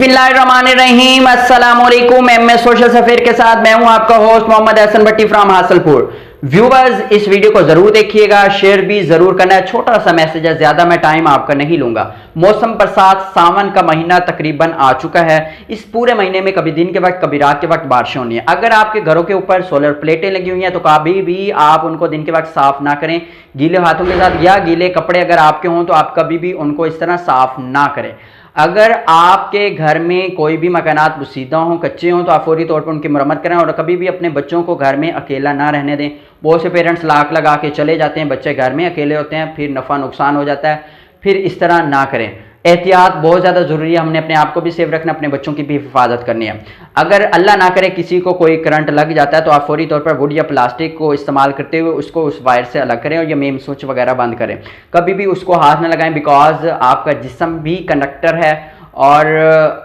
बिस्मिल्लाहिर्रहमानिर्रहीम अस्सलाम वालेकुम। एम एस सोशल सफेर के साथ मैं हूं आपका host Mohammad Hasan Bhatti from Hasilpur. Viewers, इस वीडियो को जरूर देखिएगा, शेयर भी जरूर करना है। छोटा सा मैसेज है, ज्यादा मैं टाइम आपका नहीं लूंगा। मौसम बरसात, सावन का महीना तकरीबन आ चुका है। इस पूरे महीने में कभी दिन के वक्त कभी रात के वक्त बारिशें होनी है। अगर आपके घरों के ऊपर सोलर प्लेटें लगी हुई हैं तो कभी भी आप उनको दिन के वक्त साफ ना करें गीले हाथों के साथ, या गीले कपड़े अगर आपके हों तो आप कभी भी उनको इस तरह साफ ना करें। अगर आपके घर में कोई भी मकानात बुसीदा हों, कच्चे हों, तो आप फौरी तौर पर उनकी मरम्मत करें और कभी भी अपने बच्चों को घर में अकेला ना रहने दें। बहुत से पेरेंट्स लाख लगा के चले जाते हैं, बच्चे घर में अकेले होते हैं, फिर नफ़ा नुकसान हो जाता है। फिर इस तरह ना करें। एहतियात बहुत ज़्यादा ज़रूरी है। हमने अपने आप को भी सेव रखना, अपने बच्चों की भी हिफाजत करनी है। अगर अल्लाह ना करे किसी को कोई करंट लग जाता है तो आप फौरी तौर पर वुड या प्लास्टिक को इस्तेमाल करते हुए उसको उस वायर से अलग करें और ये मेन स्विच वगैरह बंद करें। कभी भी उसको हाथ न लगाएं, बिकॉज आपका जिस्म भी कंडक्टर है और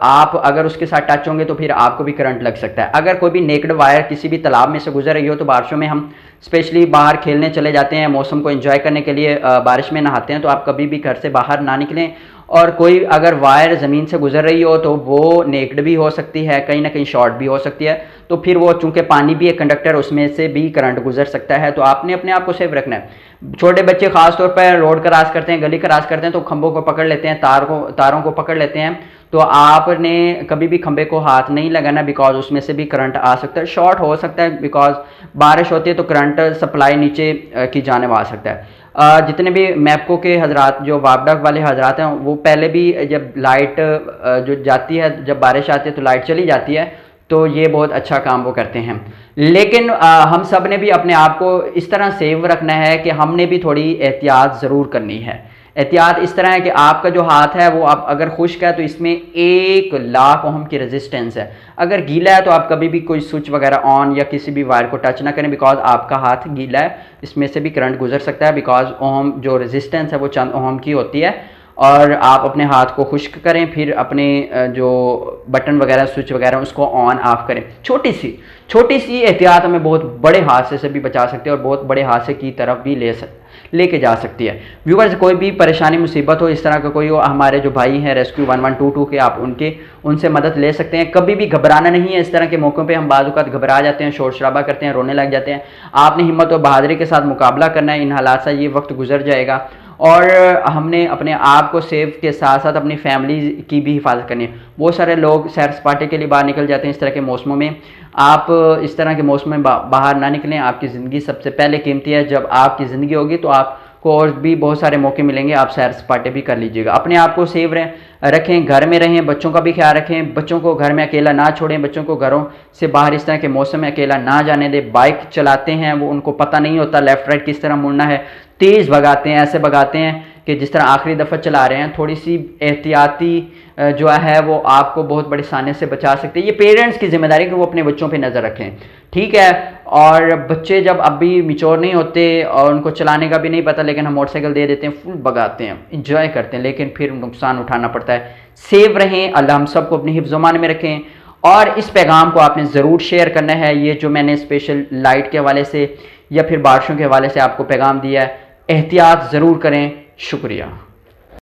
आप अगर उसके साथ टच होंगे तो फिर आपको भी करंट लग सकता है। अगर कोई भी नेकेड वायर किसी भी तालाब में से गुजर रही हो तो बारिशों में हम स्पेशली बाहर खेलने चले जाते हैं, मौसम को एंजॉय करने के लिए बारिश में नहाते हैं, तो आप कभी भी घर से बाहर ना निकलें। और कोई अगर वायर ज़मीन से गुजर रही हो तो वो नेक्ड भी हो सकती है, कहीं ना कहीं शॉर्ट भी हो सकती है, तो फिर वो चूंकि पानी भी एक कंडक्टर, उसमें से भी करंट गुजर सकता है। तो आपने अपने आप को सेफ रखना है। छोटे बच्चे खास तौर पर रोड क्रॉस करते हैं, गली क्रॉस करते हैं तो खंभों को पकड़ लेते हैं, तारों को पकड़ लेते हैं। तो आपने कभी भी खंभे को हाथ नहीं लगाना, बिकॉज उसमें से भी करंट आ सकता है, शॉर्ट हो सकता है, बिकॉज बारिश होती है तो करंट सप्लाई नीचे की जाने आ सकता है। जितने भी मैपको के हजरात, जो वापडक वाले हजरात हैं, वो पहले भी जब लाइट जो जाती है, जब बारिश आती है तो लाइट चली जाती है, तो ये बहुत अच्छा काम वो करते हैं। लेकिन हम सब ने भी अपने आप को इस तरह सेव रखना है कि हमने भी थोड़ी एहतियात ज़रूर करनी है। एहतियात इस तरह है कि आपका जो हाथ है वो आप अगर खुश्क है तो इसमें 1,00,000 ओम की रेजिस्टेंस है। अगर गीला है तो आप कभी भी कोई स्विच वगैरह ऑन या किसी भी वायर को टच ना करें, बिकॉज आपका हाथ गीला है, इसमें से भी करंट गुजर सकता है। बिकॉज ओम जो रेजिस्टेंस है वो चंद ओम की होती है। और आप अपने हाथ को खुश्क करें, फिर अपने जो बटन वगैरह स्विच वगैरह उसको ऑन ऑफ करें। छोटी सी एहतियात हमें बहुत बड़े हादसे से भी बचा सकती है और बहुत बड़े हादसे की तरफ भी लेके जा सकती है। व्यूवर्स, कोई भी परेशानी मुसीबत हो, इस तरह का कोई हो, हमारे जो भाई हैं रेस्क्यू 1122 के, आप उनसे मदद ले सकते हैं। कभी भी घबराना नहीं है। इस तरह के मौक़ों पे हम बाज़ औक़ात घबरा जाते हैं, शोर शराबा करते हैं, रोने लग जाते हैं। आपने हिम्मत और बहादुरी के साथ मुकाबला करना है। इन हालात से ये वक्त गुजर जाएगा और हमने अपने आप को सेव के साथ साथ अपनी फैमिली की भी हिफाजत करनी है। बहुत सारे लोग सैर सपाटे के लिए बाहर निकल जाते हैं इस तरह के मौसमों में। आप इस तरह के मौसम में बाहर ना निकलें। आपकी ज़िंदगी सबसे पहले कीमती है। जब आपकी ज़िंदगी होगी तो आपको और भी बहुत सारे मौके मिलेंगे, आप सैर सपाटे भी कर लीजिएगा। अपने आप को सेव रखें, घर में रहें, बच्चों का भी ख्याल रखें, बच्चों को घर में अकेला ना छोड़ें, बच्चों को घरों से बाहर इस तरह के मौसम में अकेला ना जाने दें। बाइक चलाते हैं, वो उनको पता नहीं होता लेफ़्ट राइट किस तरह मुड़ना है, तेज़ भगाते हैं, ऐसे भगाते हैं कि जिस तरह आखिरी दफ़ा चला रहे हैं। थोड़ी सी एहतियाती जो है वो आपको बहुत बड़े साने से बचा सकते हैं। ये पेरेंट्स की जिम्मेदारी है कि वो अपने बच्चों पे नज़र रखें, ठीक है। और बच्चे जब अभी मिच्योर नहीं होते और उनको चलाने का भी नहीं पता, लेकिन हम मोटरसाइकिल दे देते हैं, फुल भगाते हैं, इंजॉय करते हैं, लेकिन फिर नुकसान उठाना पड़ता है। सेव रहें, अल्लाह हम सबको अपनी हिफ्ज़-ओ-मान में रखें। और इस पैगाम को आपने ज़रूर शेयर करना है। ये जो मैंने स्पेशल लाइट के हवाले से या फिर बारिशों के हवाले से आपको पैगाम दिया है, एहतियात ज़रूर करें। शुक्रिया।